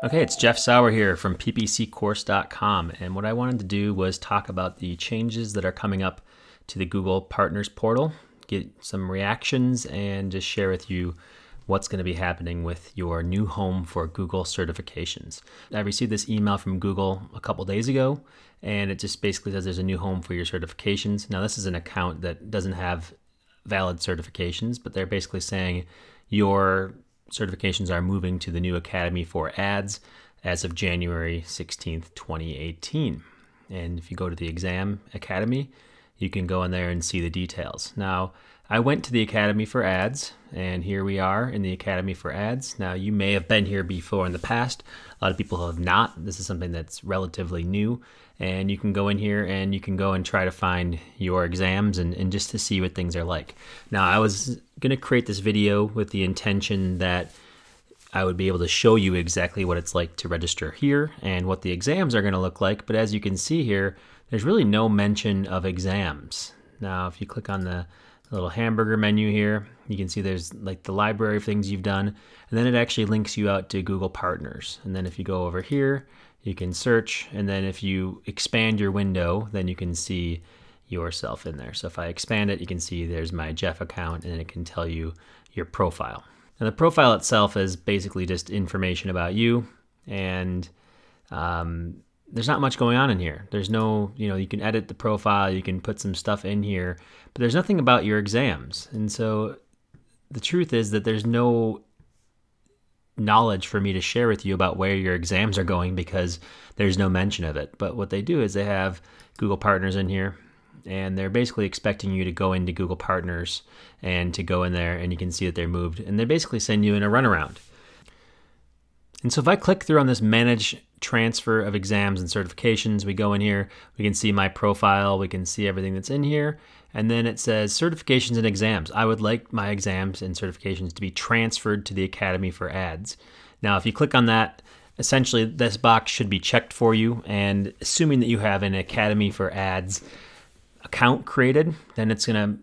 Okay, it's Jeff Sauer here from ppccourse.com, and what I wanted to do was talk about the changes that are coming up to the Google Partners portal, get some reactions, and just share with you what's going to be happening with your new home for Google certifications. I received this email from Google a couple days ago, and it just basically says there's a new home for your certifications. Now, this is an account that doesn't have valid certifications, but they're basically saying your certifications are moving to the new Academy for Ads as of January 16th, 2018. And if you go to the Exam Academy, you can go in there and see the details. Now, I went to the Academy for Ads, and here we are in the Academy for Ads. Now, you may have been here before in the past. A lot of people have not. This is something that's relatively new. And you can go in here and you can go and try to find your exams and just to see what things are like. Now, I was going to create this video with the intention that I would be able to show you exactly what it's like to register here and what the exams are going to look like. But as you can see here, there's really no mention of exams. Now, if you click on the little hamburger menu here, you can see there's like the library of things you've done, and then it actually links you out to Google Partners. And then if you go over here, you can search, and then if you expand your window, then you can see yourself in there. So if I expand it, you can see there's my Jeff account, and it can tell you your profile. Now the profile itself is basically just information about you, and there's not much going on in here. There's no, you can edit the profile, you can put some stuff in here, but there's nothing about your exams. And so the truth is that there's no knowledge for me to share with you about where your exams are going because there's no mention of it. But what they do is they have Google Partners in here, and they're basically expecting you to go into Google Partners and to go in there, and you can see that they're moved, and they basically send you in a runaround. And so if I click through on this manage transfer of exams and certifications, we go in here, we can see my profile, we can see everything that's in here, and then it says certifications and exams. I would like my exams and certifications to be transferred to the Academy for Ads. Now, if you click on that, essentially this box should be checked for you, and assuming that you have an Academy for Ads account created, then it's going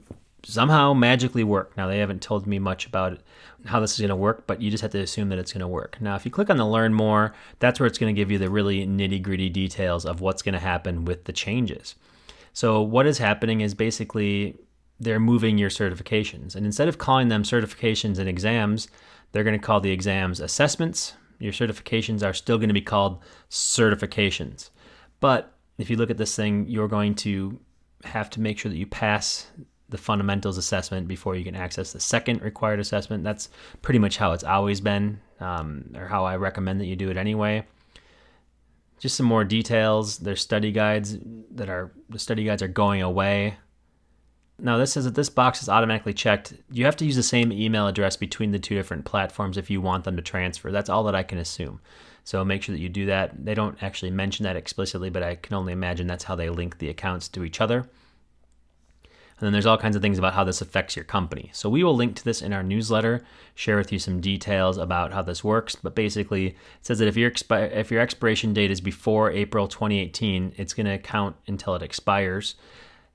to somehow magically work. Now, they haven't told me much about it, how this is going to work, but you just have to assume that it's going to work. Now, if you click on the Learn More, that's where it's going to give you the really nitty-gritty details of what's going to happen with the changes. So what is happening is basically they're moving your certifications. And instead of calling them certifications and exams, they're going to call the exams assessments. Your certifications are still going to be called certifications. But if you look at this thing, you're going to have to make sure that you pass the fundamentals assessment before you can access the second required assessment. That's pretty much how it's always been, or how I recommend that you do it anyway. Just some more details. There's study guides the study guides are going away. Now this says that this box is automatically checked. You have to use the same email address between the two different platforms if you want them to transfer. That's all that I can assume. So make sure that you do that. They don't actually mention that explicitly, but I can only imagine that's how they link the accounts to each other. And then there's all kinds of things about how this affects your company. So we will link to this in our newsletter, share with you some details about how this works. But basically, it says that if your expiration date is before April 2018, it's going to count until it expires.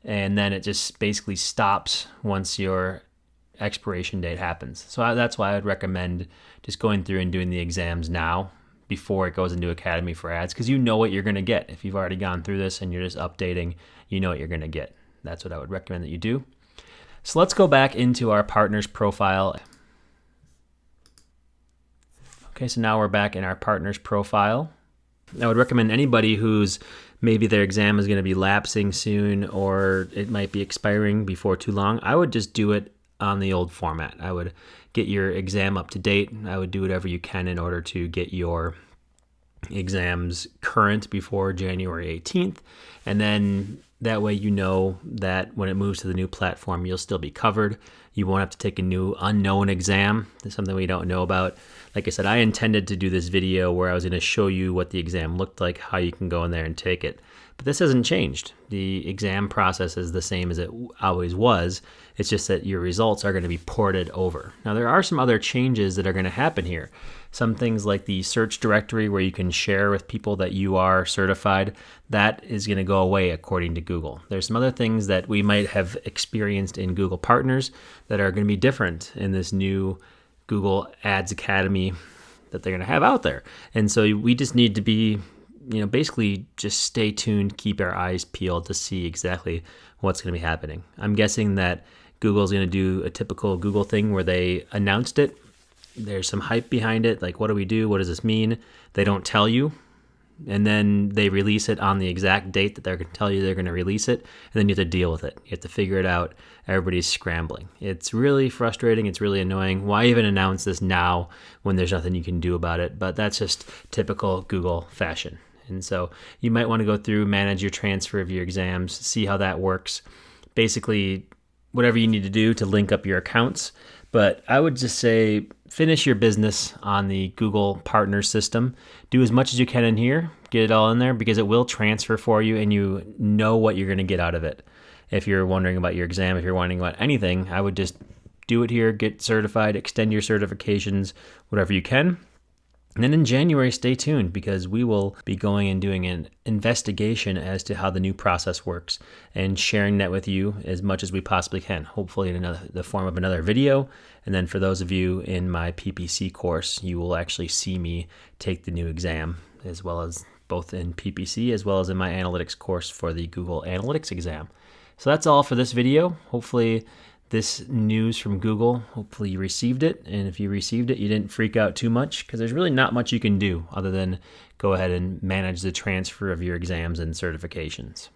And then it just basically stops once your expiration date happens. So that's why I would recommend just going through and doing the exams now before it goes into Academy for Ads, because you know what you're going to get. If you've already gone through this and you're just updating, you know what you're going to get. That's what I would recommend that you do. So let's go back into our partners profile. Okay, so now we're back in our partners profile. I would recommend anybody who's maybe their exam is going to be lapsing soon, or it might be expiring before too long, I would just do it on the old format. I would get your exam up to date. I would do whatever you can in order to get your exams current before January 18th. And then that way you know that when it moves to the new platform, you'll still be covered. You won't have to take a new unknown exam. That's something we don't know about. Like I said, I intended to do this video where I was going to show you what the exam looked like, how you can go in there and take it. But this hasn't changed. The exam process is the same as it always was. It's just that your results are going to be ported over. Now, there are some other changes that are going to happen here. Some things like the search directory where you can share with people that you are certified, that is going to go away according to Google. There's some other things that we might have experienced in Google Partners that are going to be different in this new Google Ads Academy that they're going to have out there. And so we just need to be, basically just stay tuned, keep our eyes peeled to see exactly what's going to be happening. I'm guessing that Google's going to do a typical Google thing where they announced it. There's some hype behind it. Like, what do we do? What does this mean? They don't tell you. And then they release it on the exact date that they're going to tell you they're going to release it. And then you have to deal with it. You have to figure it out. Everybody's scrambling. It's really frustrating. It's really annoying. Why even announce this now when there's nothing you can do about it? But that's just typical Google fashion. And so you might want to go through, manage your transfer of your exams, see how that works. Basically, whatever you need to do to link up your accounts. But I would just say finish your business on the Google Partner System. Do as much as you can in here. Get it all in there because it will transfer for you and you know what you're going to get out of it. If you're wondering about your exam, if you're wondering about anything, I would just do it here, get certified, extend your certifications, whatever you can. And then in January, stay tuned because we will be going and doing an investigation as to how the new process works and sharing that with you as much as we possibly can, hopefully in the form of another video. And then for those of you in my PPC course, you will actually see me take the new exam, as well as both in PPC as well as in my analytics course for the Google Analytics exam. So that's all for this video. Hopefully this news from Google, hopefully you received it. And if you received it, you didn't freak out too much because there's really not much you can do other than go ahead and manage the transfer of your exams and certifications.